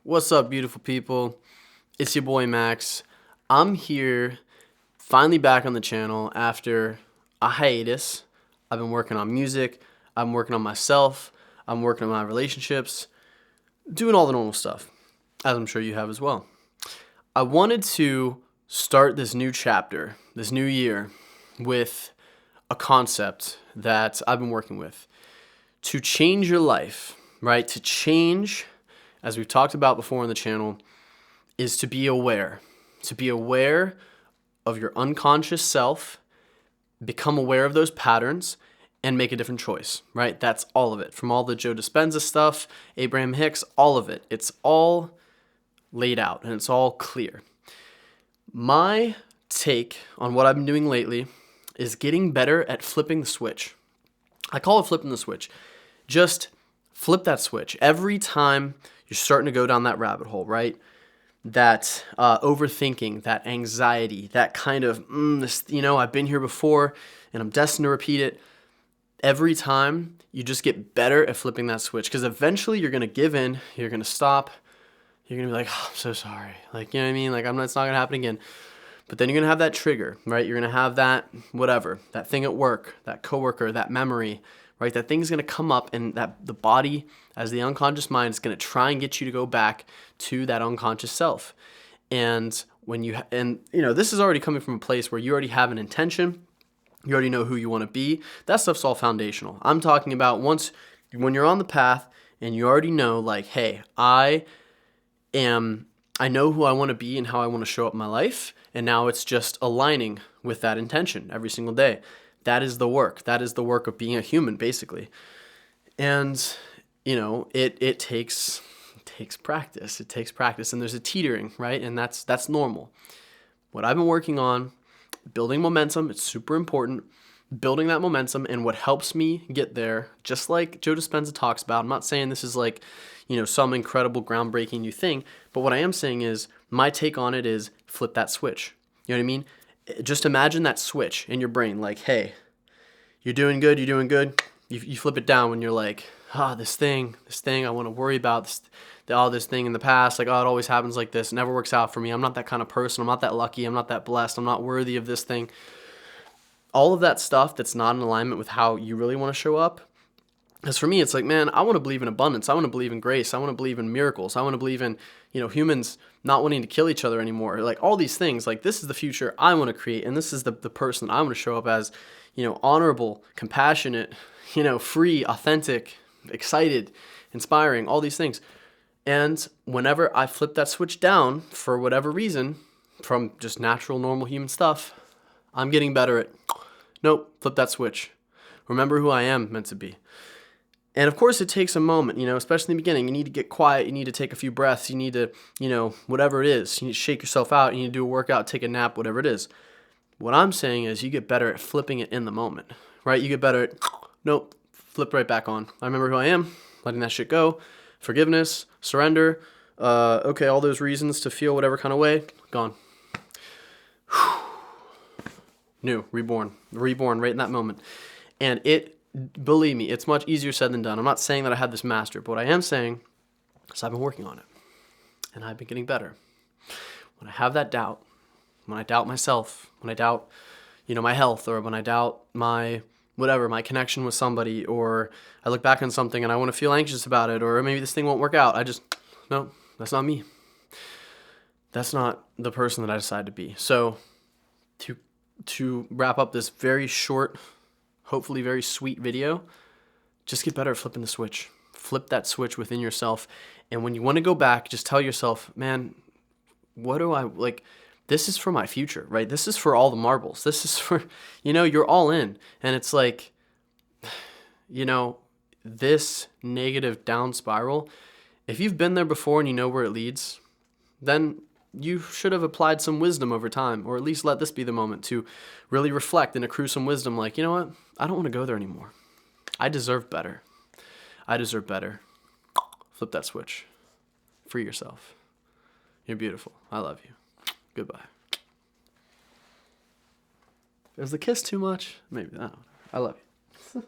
What's up, beautiful people? It's your boy Max. I'm here, finally back on the channel after a hiatus. I've been working on music, I'm working on myself, I'm working on my relationships, doing all the normal stuff, as I'm sure you have as well. I wanted to start this new chapter, this new year, with a concept that I've been working with. To change your life, right? To change, as we've talked about before on the channel, is to be aware. To be aware of your unconscious self, become aware of those patterns, and make a different choice, right? That's all of it. From all the Joe Dispenza stuff, Abraham Hicks, all of it. It's all laid out and it's all clear. My take on what I've been doing lately is getting better at flipping the switch. I call it flipping the switch. Just flip that switch. Every time you're starting to go down that rabbit hole, right? That overthinking, that anxiety, that kind of, I've been here before and I'm destined to repeat it. Every time you just get better at flipping that switch, because eventually you're going to give in, you're going to stop, you're going to be like, oh, I'm so sorry. Like, you know what I mean? Like, it's not going to happen again. But then you're going to have that trigger, right? You're going to have that whatever, that thing at work, that coworker, that memory, right? That thing's going to come up, and that the body, as the unconscious mind, is going to try and get you to go back to that unconscious self. And this is already coming from a place where you already have an intention. You already know who you want to be. That stuff's all foundational. I'm talking about when you're on the path and you already know, like, hey, I know who I want to be and how I want to show up in my life. And now it's just aligning with that intention every single day. That is the work. That is the work of being a human, basically. And, it takes practice. It takes practice. And there's a teetering, right? And that's normal. What I've been working on, building momentum, it's super important. Building that momentum, and what helps me get there, just like Joe Dispenza talks about. I'm not saying this is like, some incredible groundbreaking new thing, but what I am saying is my take on it is flip that switch. You know what I mean? Just imagine that switch in your brain, like, hey, you're doing good. You flip it down when you're like, this thing I want to worry about, this thing in the past, like, it always happens like this. It never works out for me. I'm not that kind of person. I'm not that lucky. I'm not that blessed. I'm not worthy of this thing. All of that stuff that's not in alignment with how you really want to show up. Because for me, it's like, man, I want to believe in abundance. I want to believe in grace. I want to believe in miracles. I want to believe in, humans not wanting to kill each other anymore. Like, all these things, like, this is the future I want to create. And this is the person I want to show up as, honorable, compassionate, free, authentic, excited, inspiring, all these things. And whenever I flip that switch down for whatever reason, from just natural, normal human stuff, I'm getting better at, nope, flip that switch. Remember who I am meant to be. And of course, it takes a moment, especially in the beginning. You need to get quiet. You need to take a few breaths. You need to, whatever it is. You need to shake yourself out. You need to do a workout, take a nap, whatever it is. What I'm saying is you get better at flipping it in the moment, right? You get better at, nope, flip right back on. I remember who I am, letting that shit go. Forgiveness, surrender. Okay, all those reasons to feel whatever kind of way, gone. New, reborn right in that moment. And believe me, it's much easier said than done. I'm not saying that I had this mastered, but what I am saying is I've been working on it. And I've been getting better. When I have that doubt, when I doubt myself, when I doubt, my health, or when I doubt my connection with somebody, or I look back on something and I want to feel anxious about it, or maybe this thing won't work out, no, that's not me. That's not the person that I decided to be. So to wrap up this very short, hopefully very sweet video, just get better at flipping the switch. Flip that switch within yourself. And when you want to go back, just tell yourself, man, what do I like? This is for my future, right? This is for all the marbles. This is for, you're all in. And it's like, this negative down spiral, if you've been there before and you know where it leads, then you should have applied some wisdom over time, or at least let this be the moment to really reflect and accrue some wisdom. Like, you know what? I don't want to go there anymore. I deserve better. Flip that switch. Free yourself. You're beautiful. I love you. Goodbye. Is the kiss too much? Maybe. I don't know. I love you.